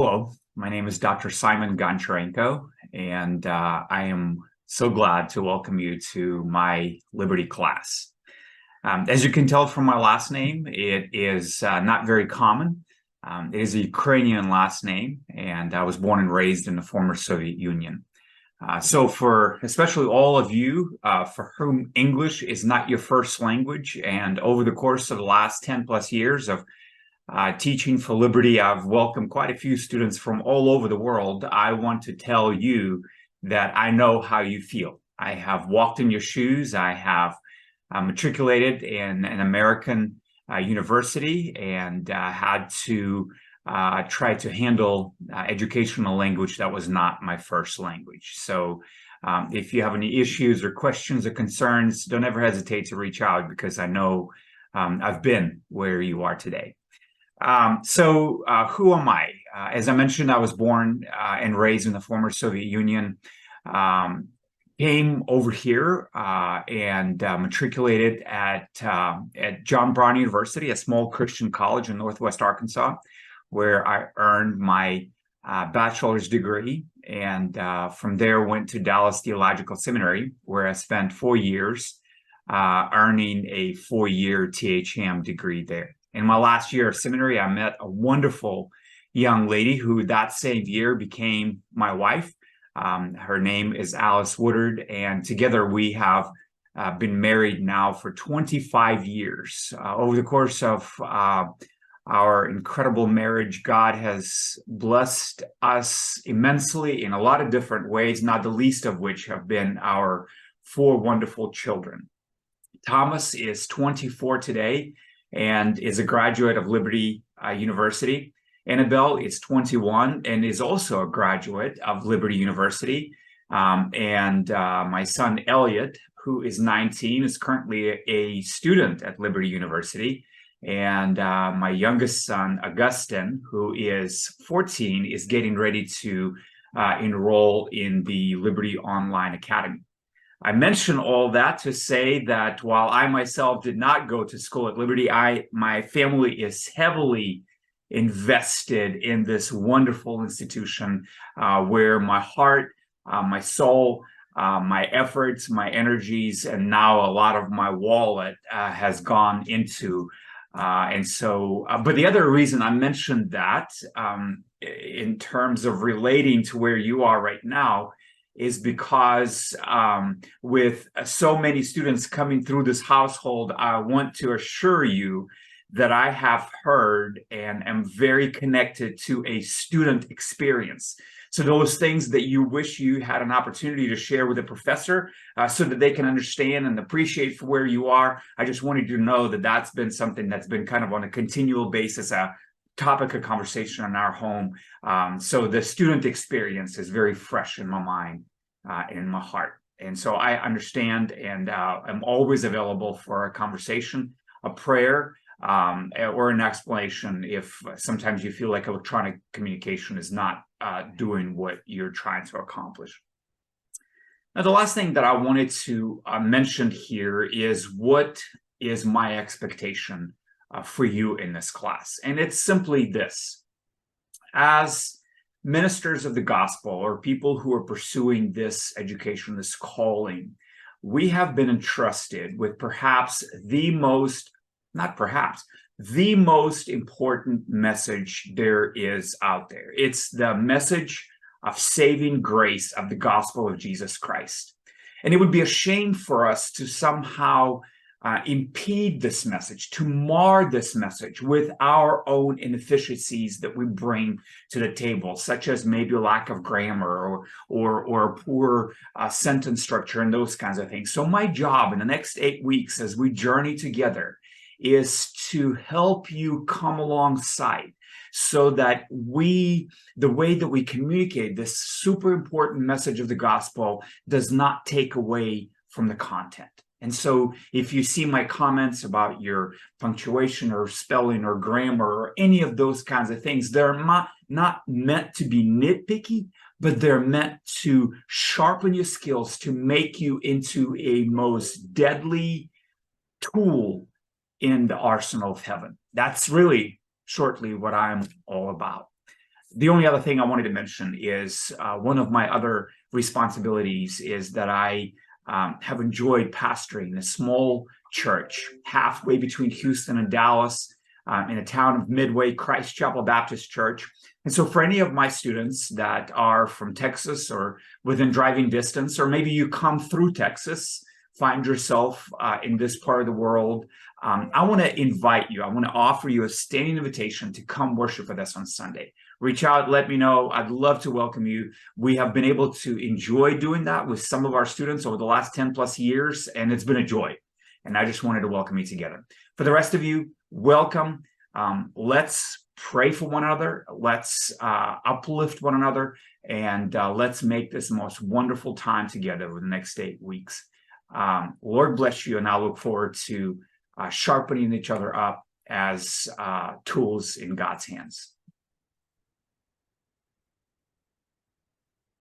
Hello, my name is Dr. Simon Goncharenko, and I am so glad to welcome you to my Liberty class. As you can tell from my last name, it is not very common. It is a Ukrainian last name, and I was born and raised in the former Soviet Union. So for especially all of you for whom English is not your first language, and over the course of the last 10 plus years of teaching for Liberty, I've welcomed quite a few students from all over the world. I want to tell you that I know how you feel. I have walked in your shoes. I have matriculated in an American university and had to try to handle educational language that was not my first language. So if you have any issues or questions or concerns, don't ever hesitate to reach out, because I know I've been where you are today. Who am I? As I mentioned, I was born and raised in the former Soviet Union. Came over here and matriculated at John Brown University, a small Christian college in Northwest Arkansas, where I earned my bachelor's degree, and from there went to Dallas Theological Seminary, where I spent 4 years earning a 4-year THM degree there. In my last year of seminary, I met a wonderful young lady who that same year became my wife. Her name is Alice Woodard, and together we have been married now for 25 years. Over the course of our incredible marriage, God has blessed us immensely in a lot of different ways, not the least of which have been our 4 wonderful children. Thomas is 24 today and is a graduate of Liberty University. Annabelle is 21 and is also a graduate of Liberty University. My son Elliot, who is 19, is currently a student at Liberty University. And my youngest son, Augustine, who is 14, is getting ready to enroll in the Liberty Online Academy. I mention all that to say that while I myself did not go to school at Liberty, my family is heavily invested in this wonderful institution where my heart, my soul, my efforts, my energies, and now a lot of my wallet has gone into. But the other reason I mentioned that in terms of relating to where you are right now is because with so many students coming through this household, I want to assure you that I have heard and am very connected to a student experience. So those things that you wish you had an opportunity to share with a professor so that they can understand and appreciate for where you are, I just wanted you to know that that's been something that's been kind of on a continual basis, topic of conversation in our home. So the student experience is very fresh in my mind, in my heart. And so I understand, and I'm always available for a conversation, a prayer, or an explanation if sometimes you feel like electronic communication is not doing what you're trying to accomplish. Now, the last thing that I wanted to mention here is what is my expectation for you in this class. And it's simply this: as ministers of the gospel, or people who are pursuing this education, this calling, we have been entrusted with perhaps the most important message there is out there. It's the message of saving grace of the gospel of Jesus Christ. And it would be a shame for us to somehow impede this message, to mar this message with our own inefficiencies that we bring to the table, such as maybe a lack of grammar or a poor sentence structure and those kinds of things. So my job in the next 8 weeks as we journey together is to help you come alongside so that the way that we communicate this super important message of the gospel does not take away from the content. And so if you see my comments about your punctuation or spelling or grammar or any of those kinds of things, they're not meant to be nitpicky, but they're meant to sharpen your skills, to make you into a most deadly tool in the arsenal of heaven. That's really shortly what I'm all about. The only other thing I wanted to mention is one of my other responsibilities is that I have enjoyed pastoring a small church halfway between Houston and Dallas, in a town of Midway, Christ Chapel Baptist Church. And so for any of my students that are from Texas or within driving distance, or maybe you come through Texas, find yourself in this part of the world, I want to invite you. I want to offer you a standing invitation to come worship with us on Sunday. Reach out, let me know. I'd love to welcome you. We have been able to enjoy doing that with some of our students over the last 10 plus years, and it's been a joy. And I just wanted to welcome you together. For the rest of you, welcome. Let's pray for one another. Let's uplift one another, and let's make this the most wonderful time together over the next 8 weeks. Lord bless you, and I look forward to sharpening each other up as tools in God's hands.